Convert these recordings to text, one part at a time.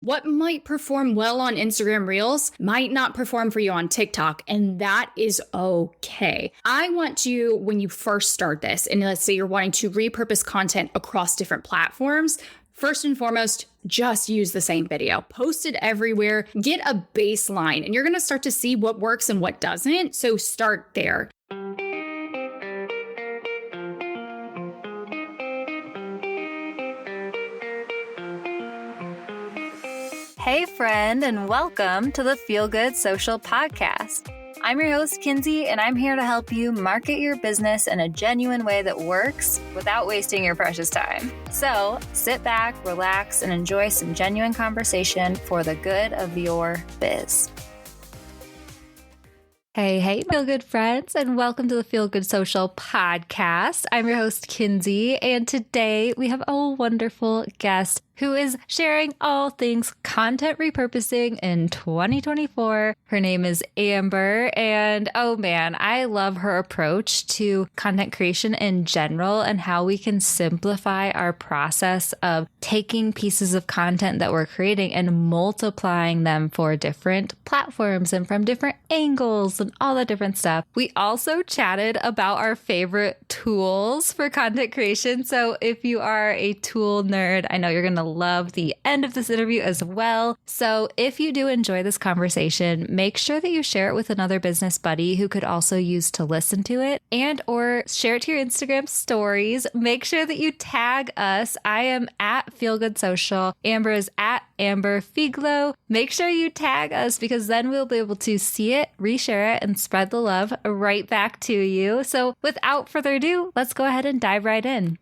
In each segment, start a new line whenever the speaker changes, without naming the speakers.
What might perform well on Instagram Reels might not perform for you on TikTok, and that is okay. I want you, when you first start this, and let's say you're wanting to repurpose content across different platforms, first and foremost, just use the same video. Post it everywhere, get a baseline, and you're gonna start to see what works and what doesn't, so start there.
Hey friend, and welcome to the Feel Good Social Podcast. I'm your host, Kinsey, and I'm here to help you market your business in a genuine way that works without wasting your precious time. So sit back, relax, and enjoy some genuine conversation for the good of your biz. Hey, Feel Good friends, and welcome to the Feel Good Social Podcast. I'm your host, Kinsey, and today we have a wonderful guest who is sharing all things content repurposing in 2024. Her name is Amber, and oh man, I love her approach to content creation in general and how we can simplify our process of taking pieces of content that we're creating and multiplying them for different platforms and from different angles and all that different stuff. We also chatted about our favorite tools for content creation. So if you are a tool nerd, I know you're going to love the end of this interview as well. So if you do enjoy this conversation, make sure that you share it with another business buddy who could also use to listen to it, and or share it to your Instagram stories. Make sure that you tag us. I am at Feel Good Social. Amber is at Amber Figlow. Make sure you tag us because then we'll be able to see it, reshare it, and spread the love right back to you. So without further ado, let's go ahead and dive right in.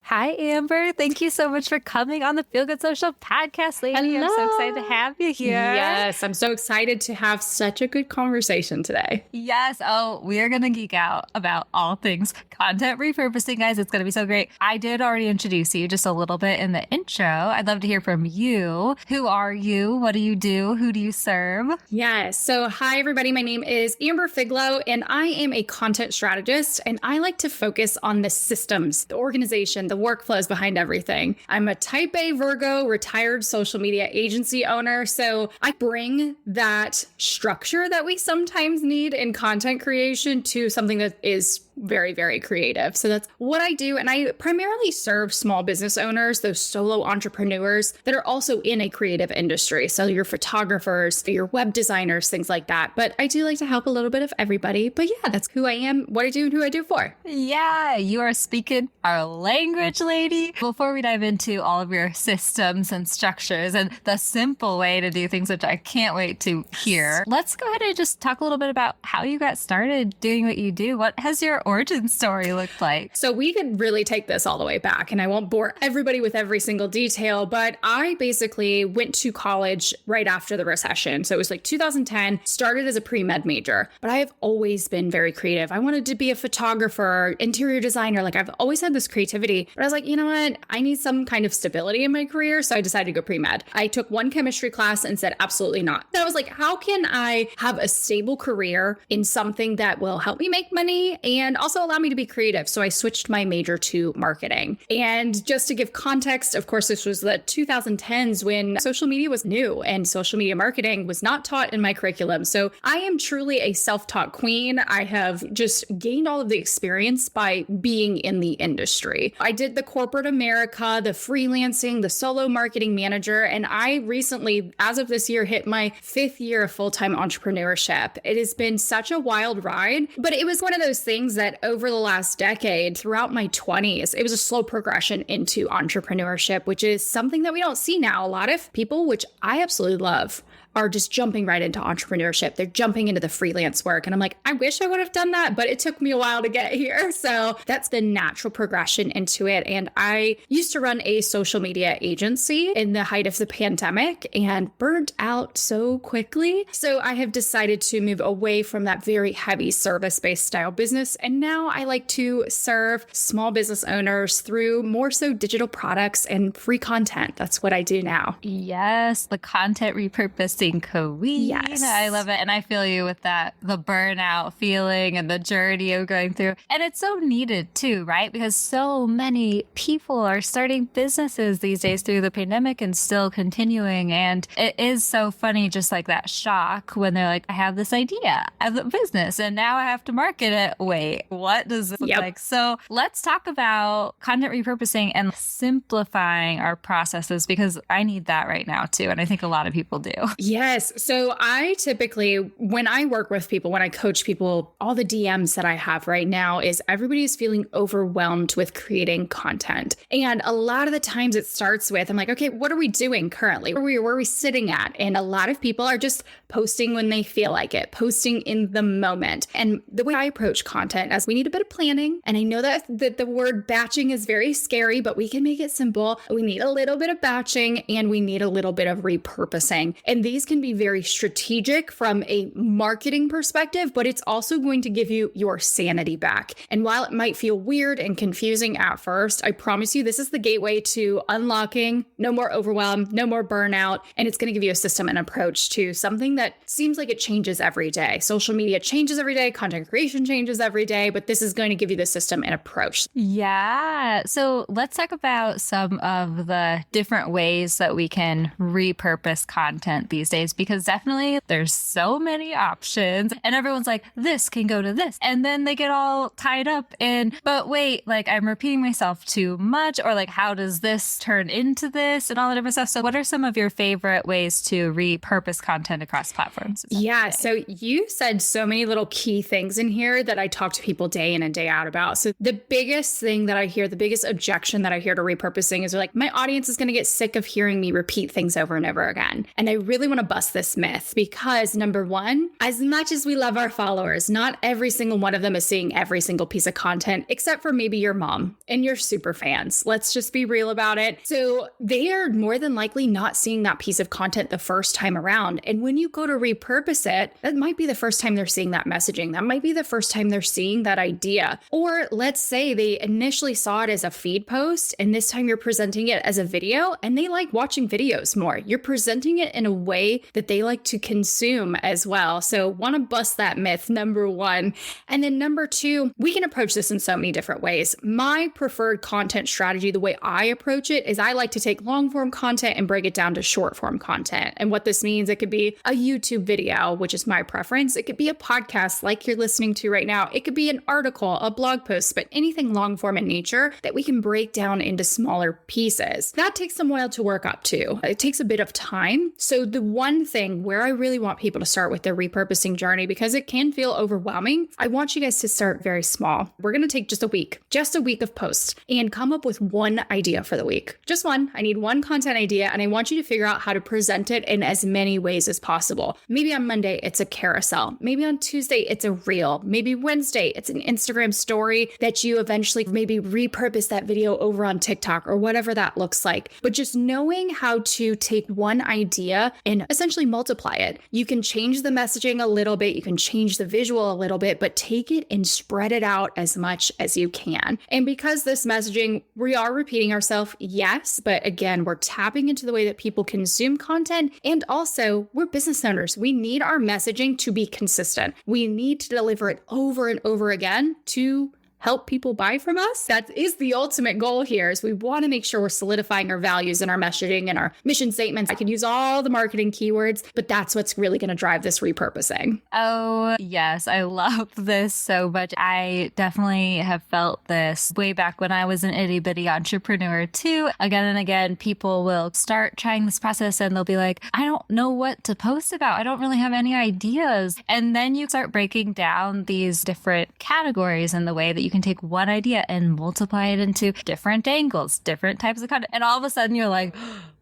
Hi, Amber. Thank you so much for coming on the Feel Good Social Podcast, lady.
Hello.
I'm so excited to have you here.
Yes, I'm so excited to have such a good conversation today.
Yes. Oh, we are going to geek out about all things content repurposing, guys. It's going to be so great. I did already introduce you just a little bit in the intro. I'd love to hear from you. Who are you? What do you do? Who do you serve?
Yes. So hi, everybody. My name is Amber Figlow, and I am a content strategist, and I like to focus on the systems, the organization, the workflows behind everything. I'm a type A Virgo, retired social media agency owner. So I bring that structure that we sometimes need in content creation to something that is very, very creative. So that's what I do. And I primarily serve small business owners, those solo entrepreneurs that are also in a creative industry. So your photographers, your web designers, things like that. But I do like to help a little bit of everybody. But yeah, that's who I am, what I do, and who I do for.
Yeah, you are speaking our language, lady. Before we dive into all of your systems and structures and the simple way to do things, which I can't wait to hear, let's go ahead and just talk a little bit about how you got started doing what you do. What has your origin story looked like?
So we could really take this all the way back, and I won't bore everybody with every single detail, but I basically went to college right after the recession. So it was like 2010, started as a pre-med major, but I have always been very creative. I wanted to be a photographer, interior designer. Like I've always had this creativity, but I was like, you know what? I need some kind of stability in my career. So I decided to go pre-med. I took one chemistry class and said, absolutely not. So I was like, how can I have a stable career in something that will help me make money and also allow me to be creative? So I switched my major to marketing. And just to give context, of course, this was the 2010s when social media was new and social media marketing was not taught in my curriculum. So I am truly a self-taught queen. I have just gained all of the experience by being in the industry. I did the corporate America, the freelancing, the solo marketing manager, and I recently, as of this year, hit my 5th year of full-time entrepreneurship. It has been such a wild ride, but it was one of those things that over the last decade, throughout my 20s, it was a slow progression into entrepreneurship, which is something that we don't see now. A lot of people, which I absolutely love, are just jumping right into entrepreneurship. They're jumping into the freelance work. And I'm like, I wish I would have done that, but it took me a while to get here. So that's the natural progression into it. And I used to run a social media agency in the height of the pandemic and burnt out so quickly. So I have decided to move away from that very heavy service-based style business. And now I like to serve small business owners through more so digital products and free content. That's what I do now.
Yes, the content repurposing repurposing queen.
Yes.
I love it. And I feel you with that, the burnout feeling and the journey of going through. And it's so needed too, right? Because so many people are starting businesses these days through the pandemic and still continuing. And it is so funny, just like that shock when they're like, I have this idea, I have a business, and now I have to market it. Wait, what does it look like? So let's talk about content repurposing and simplifying our processes, because I need that right now too. And I think a lot of people do.
Yes. So I typically, when I work with people, when I coach people, all the DMs that I have right now is everybody's feeling overwhelmed with creating content. And a lot of the times it starts with, I'm like, okay, what are we doing currently? Where are we sitting at? And a lot of people are just posting when they feel like it, posting in the moment. And the way I approach content is we need a bit of planning. And I know that the word batching is very scary, but we can make it simple. We need a little bit of batching and we need a little bit of repurposing. And these can be very strategic from a marketing perspective, but it's also going to give you your sanity back. And while it might feel weird and confusing at first, I promise you, this is the gateway to unlocking no more overwhelm, no more burnout. And it's going to give you a system and approach to something that seems like it changes every day. Social media changes every day, content creation changes every day, but this is going to give you the system and approach.
Yeah. So let's talk about some of the different ways that we can repurpose content these days, because definitely there's so many options and everyone's like, this can go to this. And then they get all tied up in, but wait, like I'm repeating myself too much, or like, how does this turn into this and all the different stuff? So what are some of your favorite ways to repurpose content across platforms?
Yeah. So you said so many little key things in here that I talk to people day in and day out about. So the biggest thing that I hear, the biggest objection that I hear to repurposing is they're like, my audience is going to get sick of hearing me repeat things over and over again. And I really want to bust this myth because number one, as much as we love our followers, not every single one of them is seeing every single piece of content, except for maybe your mom and your super fans. Let's just be real about it. So they are more than likely not seeing that piece of content the first time around. And when you go to repurpose it, that might be the first time they're seeing that messaging. That might be the first time they're seeing that idea. Or let's say they initially saw it as a feed post and this time you're presenting it as a video and they like watching videos more. You're presenting it in a way that they like to consume as well. So want to bust that myth, number one. And then number two, we can approach this in so many different ways. My preferred content strategy, the way I approach it is I like to take long form content and break it down to short form content. And what this means, it could be a YouTube video, which is my preference. It could be a podcast like you're listening to right now. It could be an article, a blog post, but anything long form in nature that we can break down into smaller pieces. That takes some while to work up to. It takes a bit of time. So the one thing where I really want people to start with their repurposing journey, because it can feel overwhelming, I want you guys to start very small. We're going to take just a week of posts and come up with one idea for the week. Just one. I need one content idea and I want you to figure out how to present it in as many ways as possible. Maybe on Monday, it's a carousel. Maybe on Tuesday, it's a reel. Maybe Wednesday, it's an Instagram story that you eventually maybe repurpose that video over on TikTok or whatever that looks like. But just knowing how to take one idea and essentially multiply it. You can change the messaging a little bit. You can change the visual a little bit, but take it and spread it out as much as you can. And because this messaging, we are repeating ourselves, yes, but again, we're tapping into the way that people consume content. And also, we're business owners. We need our messaging to be consistent. We need to deliver it over and over again to help people buy from us. That is the ultimate goal here, is we want to make sure we're solidifying our values and our messaging and our mission statements. I could use all the marketing keywords, but that's what's really going to drive this repurposing.
Oh, yes. I love this so much. I definitely have felt this way back when I was an itty bitty entrepreneur too. Again and again, people will start trying this process and they'll be like, I don't know what to post about. I don't really have any ideas. And then you start breaking down these different categories in the way that you can take one idea and multiply it into different angles, different types of content. And all of a sudden you're like,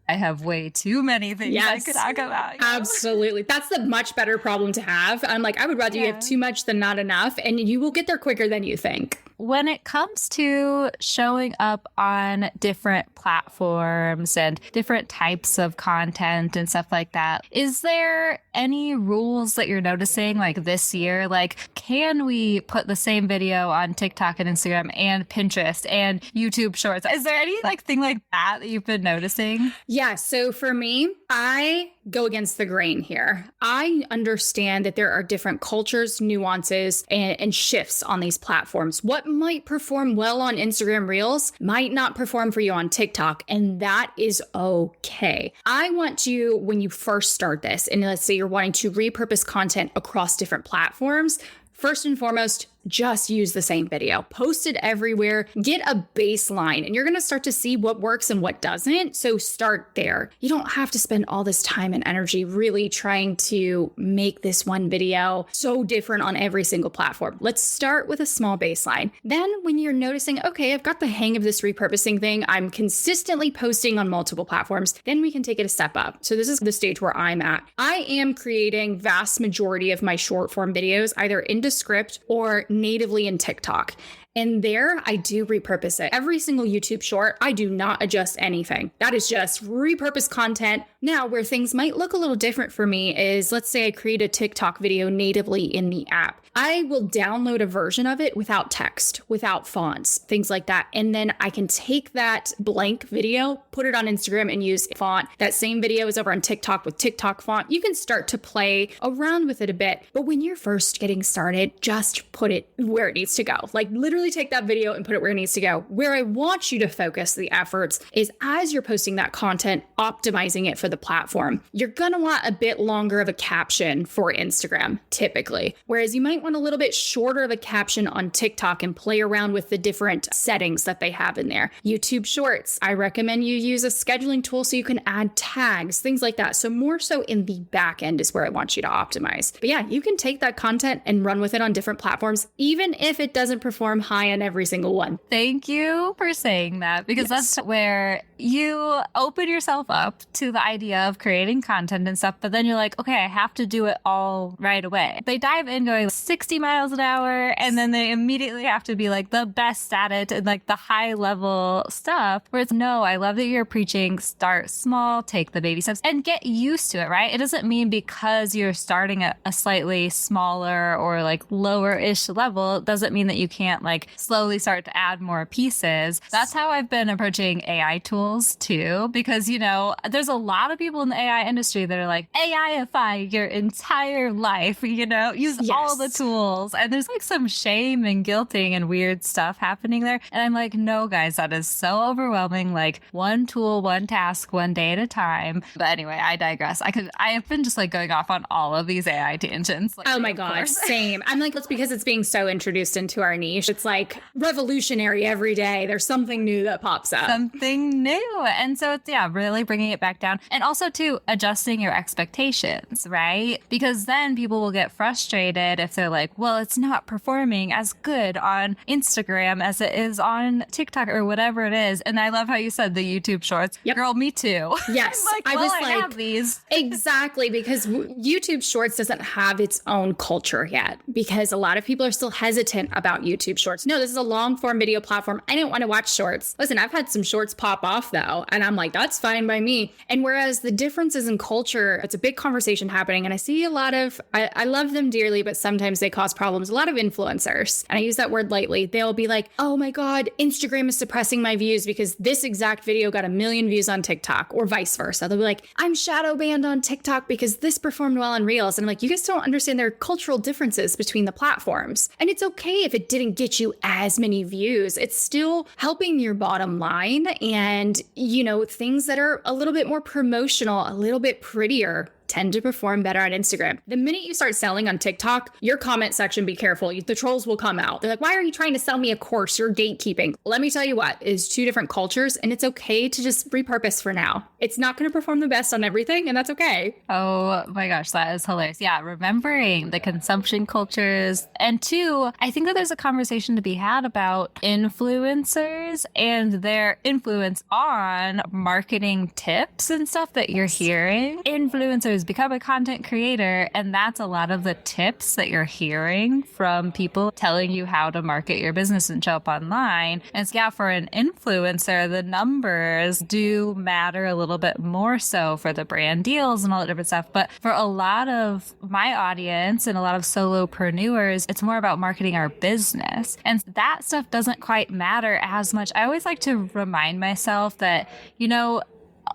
I have way too many things I could talk about. You know?
Absolutely. That's the much better problem to have. I'm like, I would rather you have too much than not enough, and you will get there quicker than you think.
When it comes to showing up on different platforms and different types of content and stuff like that, is there any rules that you're noticing like this year? Like, can we put the same video on TikTok and Instagram and Pinterest and YouTube Shorts? Is there any like thing like that you've been noticing?
Yeah. So for me, I go against the grain here. I understand that there are different cultures, nuances, and shifts on these platforms. What might perform well on Instagram Reels might not perform for you on TikTok, and that is okay. I want you, when you first start this, and let's say you're wanting to repurpose content across different platforms, first and foremost, just use the same video. Post it everywhere. Get a baseline, and you're going to start to see what works and what doesn't. So start there. You don't have to spend all this time and energy really trying to make this one video so different on every single platform. Let's start with a small baseline. Then when you're noticing, okay, I've got the hang of this repurposing thing, I'm consistently posting on multiple platforms, then we can take it a step up. So this is the stage where I'm at. I am creating vast majority of my short form videos either into script or natively in TikTok. And there, I do repurpose it. Every single YouTube short, I do not adjust anything. That is just repurposed content. Now, where things might look a little different for me is, let's say I create a TikTok video natively in the app. I will download a version of it without text, without fonts, things like that. And then I can take that blank video, put it on Instagram and use font. That same video is over on TikTok with TikTok font. You can start to play around with it a bit. But when you're first getting started, just put it where it needs to go. Like literally take that video and put it where it needs to go. Where I want you to focus the efforts is as you're posting that content, optimizing it for the platform. You're going to want a bit longer of a caption for Instagram, typically. Whereas you might want a little bit shorter of a caption on TikTok and play around with the different settings that they have in there. YouTube Shorts, I recommend you use a scheduling tool so you can add tags, things like that. So more so in the back end is where I want you to optimize. But yeah, you can take that content and run with it on different platforms, even if it doesn't perform high on every single one.
Thank you for saying that, because that's where you open yourself up to the idea of creating content and stuff, but then you're like, okay, I have to do it all right away. They dive in going 60 miles an hour, and then they immediately have to be like the best at it and like the high level stuff. Whereas no, I love that you're preaching start small, take the baby steps, and get used to it, right? It doesn't mean because you're starting at a slightly smaller or like lower-ish level, it doesn't mean that you can't like slowly start to add more pieces. That's how I've been approaching AI tools too, because, you know, there's a lot of people in the AI industry that are like, AIify your entire life, you know, use all the tools. And there's like some shame and guilting and weird stuff happening there. And I'm like, no, guys, that is so overwhelming. Like one tool, one task, one day at a time. But anyway, I digress. I have been just like going off on all of these AI tangents. Like,
oh my gosh, same. I'm like, it's because it's being so introduced into our niche. It's like revolutionary every day. There's something new that pops up.
Something new. And so it's, really bringing it back down. And also to adjusting your expectations, right? Because then people will get frustrated if they're like, well, it's not performing as good on Instagram as it is on TikTok or whatever it is. And I love how you said the YouTube shorts. Yep. Girl, me too.
Yes.
I have these.
Exactly. Because YouTube shorts doesn't have its own culture yet, because a lot of people are still hesitant about YouTube shorts. No, this is a long form video platform. I didn't want to watch shorts. Listen, I've had some shorts pop off though. And I'm like, that's fine by me. And whereas the differences in culture, it's a big conversation happening. And I see a lot of, I love them dearly, but sometimes they cause problems. A lot of influencers, and I use that word lightly, they'll be like, oh my God, Instagram is suppressing my views because this exact video got 1 million views on TikTok, or vice versa. They'll be like, I'm shadow banned on TikTok because this performed well on Reels. And I'm like, you guys don't understand there are cultural differences between the platforms. And it's okay if it didn't get you as many views. It's still helping your bottom line, and, you know, things that are a little bit more promotional, a little bit prettier, tend to perform better on Instagram. The minute you start selling on TikTok, your comment section, be careful. The trolls will come out. They're like, why are you trying to sell me a course? You're gatekeeping. Let me tell you what, it's two different cultures, and it's okay to just repurpose for now. It's not going to perform the best on everything, and that's okay.
Oh my gosh, that is hilarious. Yeah, remembering the consumption cultures. And two, I think that there's a conversation to be had about influencers and their influence on marketing tips and stuff that you're hearing. Influencers become a content creator, and that's a lot of the tips that you're hearing from people telling you how to market your business and show up online. And so, for an influencer, the numbers do matter a little bit more so for the brand deals and all that different stuff. But for a lot of my audience and a lot of solopreneurs, it's more about marketing our business. And that stuff doesn't quite matter as much. I always like to remind myself that, you know,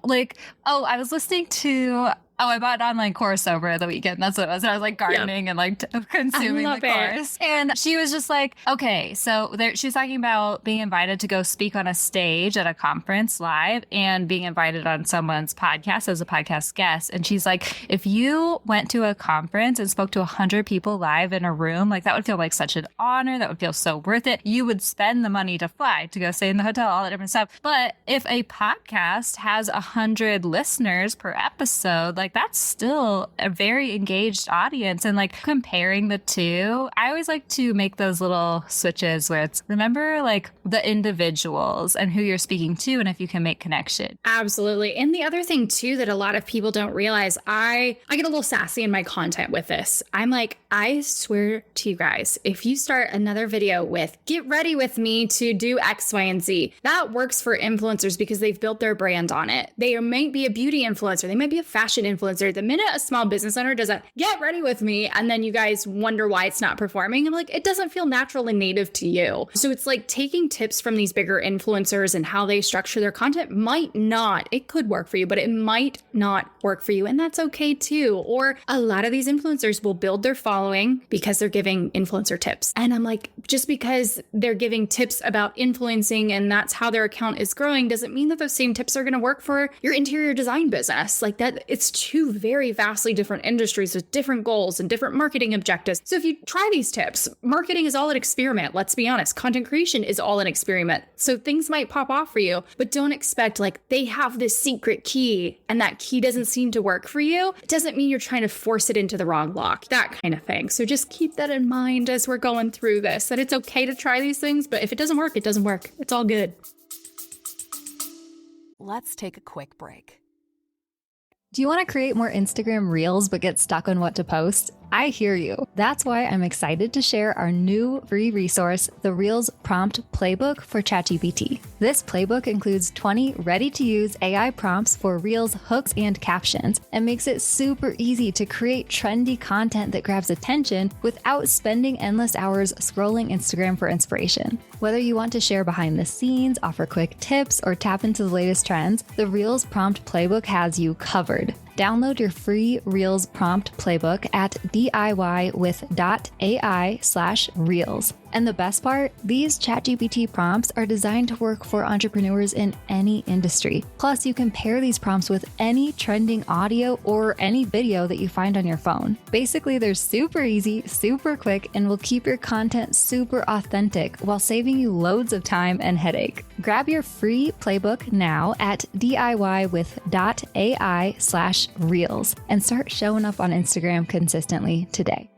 like, I was listening to Oh, I bought an online course over the weekend. That's what it was. I was like gardening and like consuming the course. And she was just like, okay, so she was talking about being invited to go speak on a stage at a conference live and being invited on someone's podcast as a podcast guest. And she's like, if you went to a conference and spoke to 100 people live in a room, like that would feel like such an honor. That would feel so worth it. You would spend the money to fly, to go stay in the hotel, all that different stuff. But if a podcast has 100 listeners per episode, like that's still a very engaged audience. And like comparing the two, I always like to make those little switches where it's remember like the individuals and who you're speaking to and if you can make connection.
Absolutely. And the other thing too that a lot of people don't realize, I get a little sassy in my content with this. I'm like, I swear to you guys, if you start another video with get ready with me to do X, Y, and Z, that works for influencers because they've built their brand on it. They might be a beauty influencer. They might be a fashion influencer. The minute a small business owner does a get ready with me, and then you guys wonder why it's not performing, I'm like, it doesn't feel natural and native to you. So it's like taking tips from these bigger influencers and how they structure their content might not, it could work for you, but it might not work for you. And that's okay too. Or a lot of these influencers will build their following because they're giving influencer tips. And I'm like, just because they're giving tips about influencing and that's how their account is growing doesn't mean that those same tips are going to work for your interior design business. Like that, it's two very vastly different industries with different goals and different marketing objectives. So if you try these tips, marketing is all an experiment. Let's be honest. Content creation is all an experiment. So things might pop off for you, but don't expect like they have this secret key and that key doesn't seem to work for you. It doesn't mean you're trying to force it into the wrong lock, that kind of thing. So just keep that in mind as we're going through this, that it's okay to try these things, but if it doesn't work, it doesn't work. It's all good.
Let's take a quick break.
Do you want to create more Instagram Reels but get stuck on what to post? I hear you. That's why I'm excited to share our new free resource, the Reels Prompt Playbook for ChatGPT. This playbook includes 20 ready-to-use AI prompts for Reels hooks and captions and makes it super easy to create trendy content that grabs attention without spending endless hours scrolling Instagram for inspiration. Whether you want to share behind the scenes, offer quick tips, or tap into the latest trends, the Reels Prompt Playbook has you covered. Download your free Reels prompt playbook at DIY.ai/Reels. And the best part, these ChatGPT prompts are designed to work for entrepreneurs in any industry. Plus, you can pair these prompts with any trending audio or any video that you find on your phone. Basically, they're super easy, super quick, and will keep your content super authentic while saving you loads of time and headache. Grab your free playbook now at DIY.ai/Reels and start showing up on Instagram consistently today.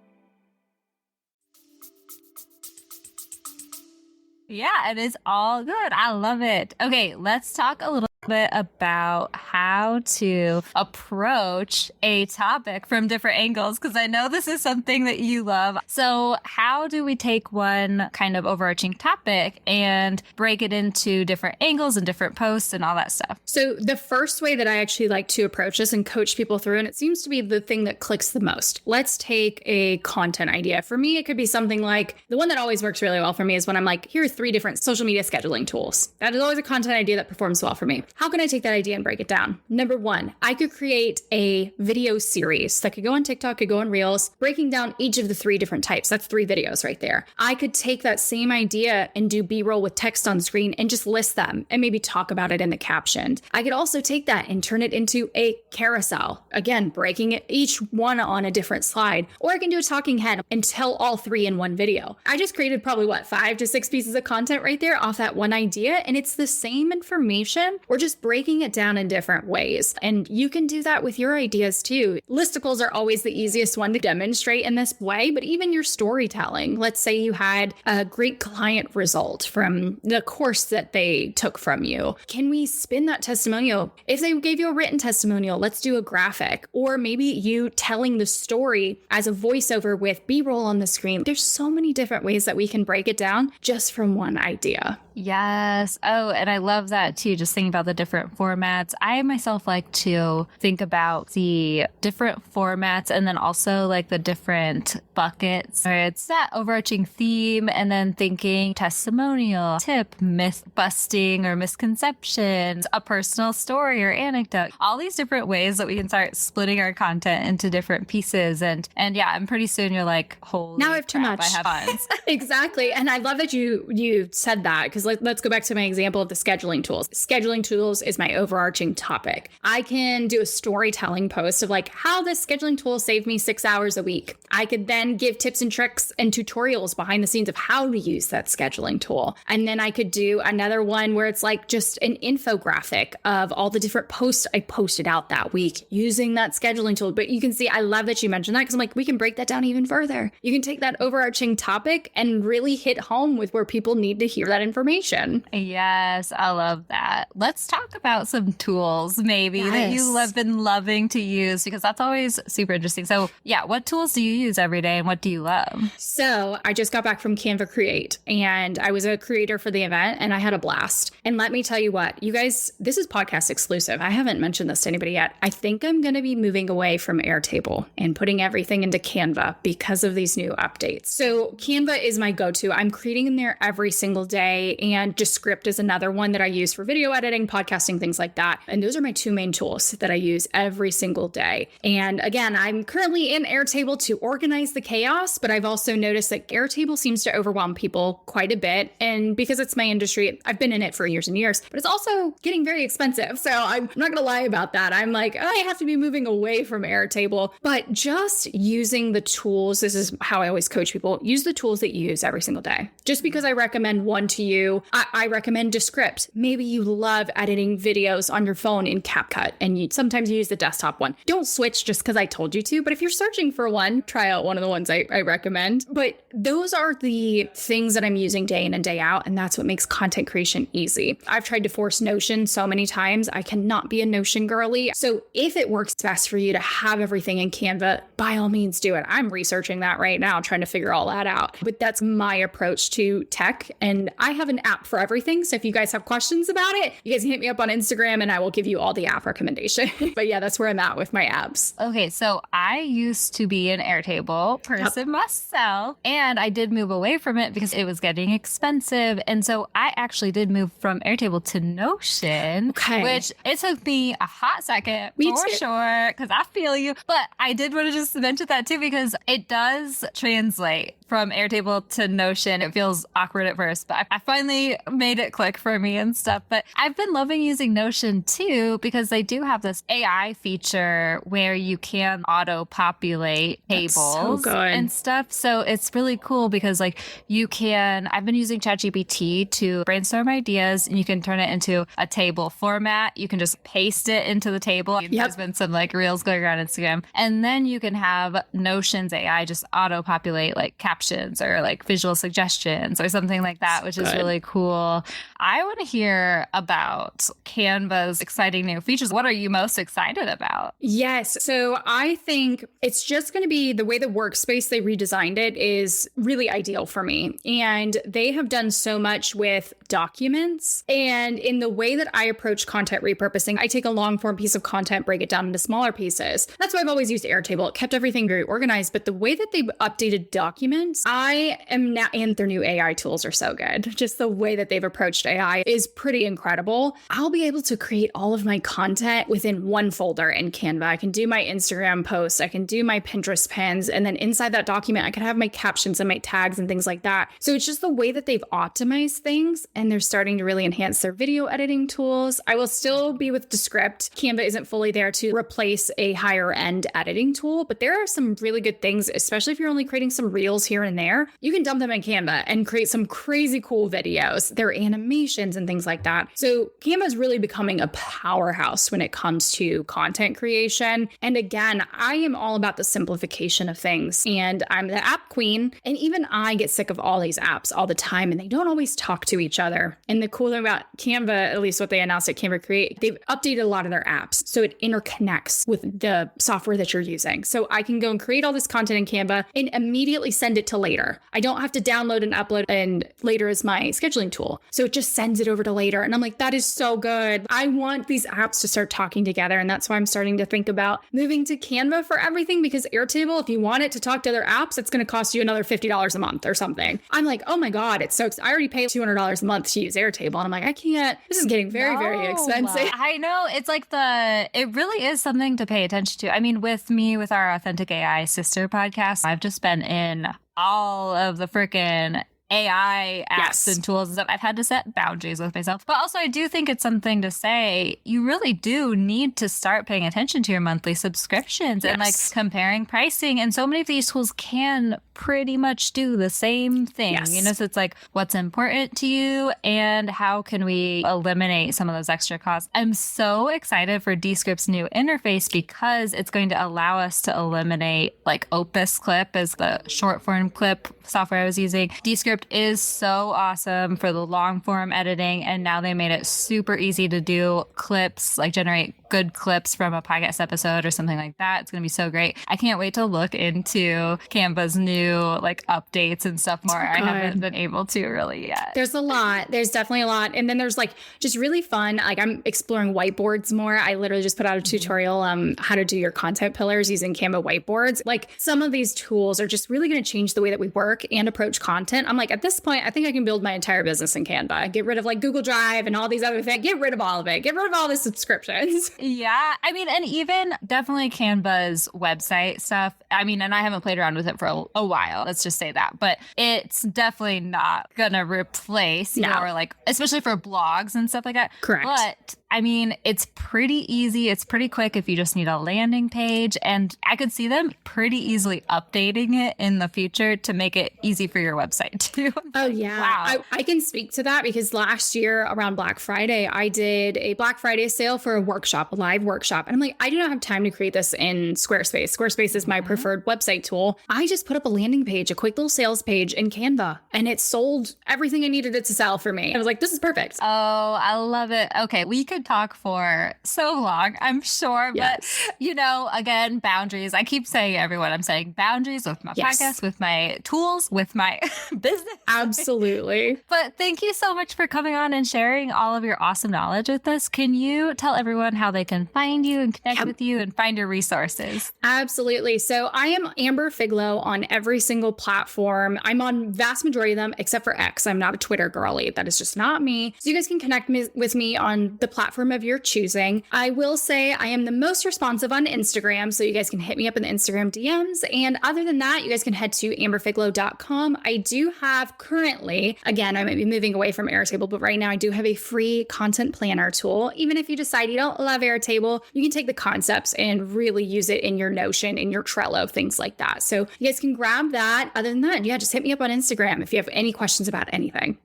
Yeah, it is all good. I love it. Okay, let's talk a little bit about how to approach a topic from different angles, because I know this is something that you love. So how do we take one kind of overarching topic and break it into different angles and different posts and all that stuff?
So the first way that I actually like to approach this and coach people through, and it seems to be the thing that clicks the most. Let's take a content idea. For me, it could be something like, the one that always works really well for me is when I'm like, here are 3 different social media scheduling tools. That is always a content idea that performs well for me. How can I take that idea and break it down? Number 1, I could create a video series that could go on TikTok, could go on Reels, breaking down each of the 3 different types. That's 3 videos right there. I could take that same idea and do B-roll with text on screen and just list them and maybe talk about it in the caption. I could also take that and turn it into a carousel. Again, breaking it each one on a different slide. Or I can do a talking head and tell all 3 in one video. I just created probably 5 to 6 pieces of content right there off that one idea. And it's the same information. We're just breaking it down in different ways. And you can do that with your ideas too. Listicles are always the easiest one to demonstrate in this way, but even your storytelling. Let's say you had a great client result from the course that they took from you. Can we spin that testimonial? If they gave you a written testimonial, let's do a graphic, or maybe you telling the story as a voiceover with B-roll on the screen. There's so many different ways that we can break it down just from one idea.
Yes. Oh, and I love that too. Just thinking about the different formats. I myself like to think about the different formats and then also like the different buckets where it's that overarching theme and then thinking testimonial, tip, myth busting or misconceptions, a personal story or anecdote, all these different ways that we can start splitting our content into different pieces. And yeah, I'm pretty soon you're like, holy
now I have too
crap,
much.
I have tons.
Exactly. And I love that you said that, because let's go back to my example of the scheduling tools. Scheduling tools is my overarching topic. I can do a storytelling post of like how this scheduling tool saved me 6 hours a week. I could then give tips and tricks and tutorials behind the scenes of how to use that scheduling tool. And then I could do another one where it's like just an infographic of all the different posts I posted out that week using that scheduling tool. But you can see, I love that you mentioned that, because I'm like, we can break that down even further. You can take that overarching topic and really hit home with where people need to hear that information.
Yes, I love that. Let's talk about some tools maybe that you have been loving to use, because that's always super interesting. So yeah, what tools do you use every day and what do you love?
So I just got back from Canva Create and I was a creator for the event and I had a blast. And let me tell you what, you guys, this is podcast exclusive. I haven't mentioned this to anybody yet. I think I'm going to be moving away from Airtable and putting everything into Canva because of these new updates. So Canva is my go-to. I'm creating in there every single day, and Descript is another one that I use for video editing, podcasting, things like that. And those are my two main tools that I use every single day. And again, I'm currently in Airtable to organize the chaos, but I've also noticed that Airtable seems to overwhelm people quite a bit. And because it's my industry, I've been in it for years and years, but it's also getting very expensive. So I'm not going to lie about that. I'm like, oh, I have to be moving away from Airtable, but just using the tools. This is how I always coach people. Use the tools that you use every single day. Just because I recommend one to you, I recommend Descript. Maybe you love editing videos on your phone in CapCut and you sometimes use the desktop one. Don't switch just because I told you to, but if you're searching for one, try out one of the ones I recommend. But those are the things that I'm using day in and day out, and that's what makes content creation easy. I've tried to force Notion so many times. I cannot be a Notion girly. So if it works best for you to have everything in Canva, by all means do it. I'm researching that right now, trying to figure all that out. But that's my approach to tech. And I have an app for everything. So if you guys have questions about it, you guys can hit me up on Instagram and I will give you all the app recommendation. But yeah, that's where I'm at with my apps.
Okay, so I used to be an Airtable person myself, and I did move away from it because it was getting expensive. And so I actually did move from Airtable to Notion, which it took me a hot second for sure, because I feel you. But I did want to just mention that too, because it does translate from Airtable to Notion. It feels awkward at first, but I finally made it click for me and stuff. But I've been loving using Notion too, because they do have this AI feature where you can auto-populate tables and stuff. So it's really cool because like I've been using ChatGPT to brainstorm ideas, and you can turn it into a table format. You can just paste it into the table. There's been some like reels going around Instagram. And then you can have Notion's AI just auto-populate like captions or like visual suggestions or something like that, which is really cool. I want to hear about Canva's exciting new features. What are you most excited about?
Yes. So I think it's just going to be the way the workspace they redesigned it is really ideal for me. And they have done so much with documents. And in the way that I approach content repurposing, I take a long form piece of content, break it down into smaller pieces. That's why I've always used Airtable. It kept everything very organized. But the way that they've updated documents, I am now, and their new AI tools are so good. Just the way that they've approached AI is pretty incredible. I'll be able to create all of my content within one folder in Canva. I can do my Instagram posts, I can do my Pinterest pins, and then inside that document, I can have my captions and my tags and things like that. So it's just the way that they've optimized things, and they're starting to really enhance their video editing tools. I will still be with Descript. Canva isn't fully there to replace a higher end editing tool, but there are some really good things, especially if you're only creating some reels here and there. You can dump them in Canva and create some crazy cool videos. There are animations and things like that. So Canva is really becoming a powerhouse when it comes to content creation. And again, I am all about the simplification of things, and I'm the app queen. And even I get sick of all these apps all the time, and they don't always talk to each other. And the cool thing about Canva, at least what they announced at Canva Create, they've updated a lot of their apps so it interconnects with the software that you're using. So I can go and create all this content in Canva and immediately send it it to later. I don't have to download and upload, and later is my scheduling tool. So it just sends it over to later. And I'm like, that is so good. I want these apps to start talking together. And that's why I'm starting to think about moving to Canva for everything, because Airtable, if you want it to talk to other apps, it's going to cost you another $50 a month or something. I'm like, oh my God, it's so, I already pay $200 a month to use Airtable. And I'm like, I can't, this is getting very, very expensive.
I know. It's like it really is something to pay attention to. I mean, with our Authentic AI sister podcast, I've just been in all of the freaking AI apps and tools and stuff. I've had to set boundaries with myself. But also, I do think it's something to say, you really do need to start paying attention to your monthly subscriptions and like comparing pricing. And so many of these tools can pretty much do the same thing. You know, so it's like, what's important to you and how can we eliminate some of those extra costs? I'm so excited for Descript's new interface because it's going to allow us to eliminate like Opus Clip as the short form clip software I was using. Descript is so awesome for the long form editing, and now they made it super easy to do clips, like generate good clips from a podcast episode or something like that. It's going to be so great. I can't wait to look into Canva's new like updates and stuff more. I haven't been able to really yet.
There's a lot. There's definitely a lot. And then there's like just really fun. Like I'm exploring whiteboards more. I literally just put out a tutorial how to do your content pillars using Canva whiteboards. Like some of these tools are just really going to change the way that we work and approach content. I'm like, at this point, I think I can build my entire business in Canva. Get rid of like Google Drive and all these other things. Get rid of all of it. Get rid of all the subscriptions.
Yeah. I mean, and even definitely Canva's website stuff. I mean, and I haven't played around with it for a while. Let's just say that. But it's definitely not going to replace, you know, or like, especially for blogs and stuff like that.
Correct.
But I mean, it's pretty easy. It's pretty quick if you just need a landing page. And I could see them pretty easily updating it in the future to make it easy for your website too.
Oh, yeah.
Wow.
I can speak to that because last year around Black Friday, I did a Black Friday sale for a workshop, a live workshop. And I'm like, I do not have time to create this in Squarespace. Squarespace is my preferred website tool. I just put up a landing page, a quick little sales page in Canva, and it sold everything I needed it to sell for me. I was like, this is perfect.
Oh, I love it. Okay. We could talk for so long, I'm sure. But, you know, again, boundaries. I keep saying everyone, I'm saying boundaries with my podcast, with my tools, with my business.
Absolutely.
But thank you so much for coming on and sharing all of your awesome knowledge with us. Can you tell everyone how they can find you and connect with you and find your resources?
Absolutely. So I am Amber Figlow on every single platform. I'm on vast majority of them, except for X. I'm not a Twitter girly. That is just not me. So you guys can connect with me on the platform of your choosing. I will say I am the most responsive on Instagram, so you guys can hit me up in the Instagram DMs. And other than that, you guys can head to amberfiglow.com. I do have currently, again, I might be moving away from Airtable, but right now I do have a free content planner tool. Even if you decide you don't love Airtable, you can take the concepts and really use it in your Notion, in your Trello, things like that. So you guys can grab that. Other than that, yeah, just hit me up on Instagram if you have any questions about anything.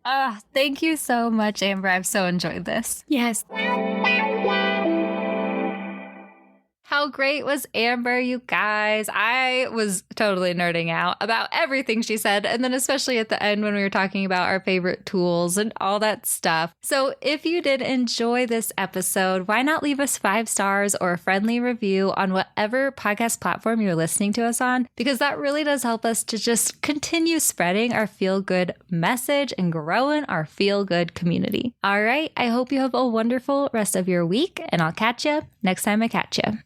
Thank you so much, Amber. I've so enjoyed this.
Yes.
How great was Amber, you guys? I was totally nerding out about everything she said. And then especially at the end when we were talking about our favorite tools and all that stuff. So if you did enjoy this episode, why not leave us 5 stars or a friendly review on whatever podcast platform you're listening to us on? Because that really does help us to just continue spreading our feel-good message and growing our feel-good community. All right. I hope you have a wonderful rest of your week, and I'll catch you next time I catch you.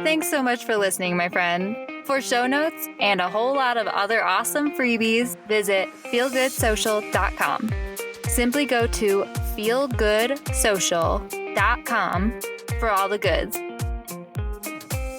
Thanks so much for listening, my friend. For show notes and a whole lot of other awesome freebies, visit feelgoodsocial.com. Simply go to feelgoodsocial.com for all the goods.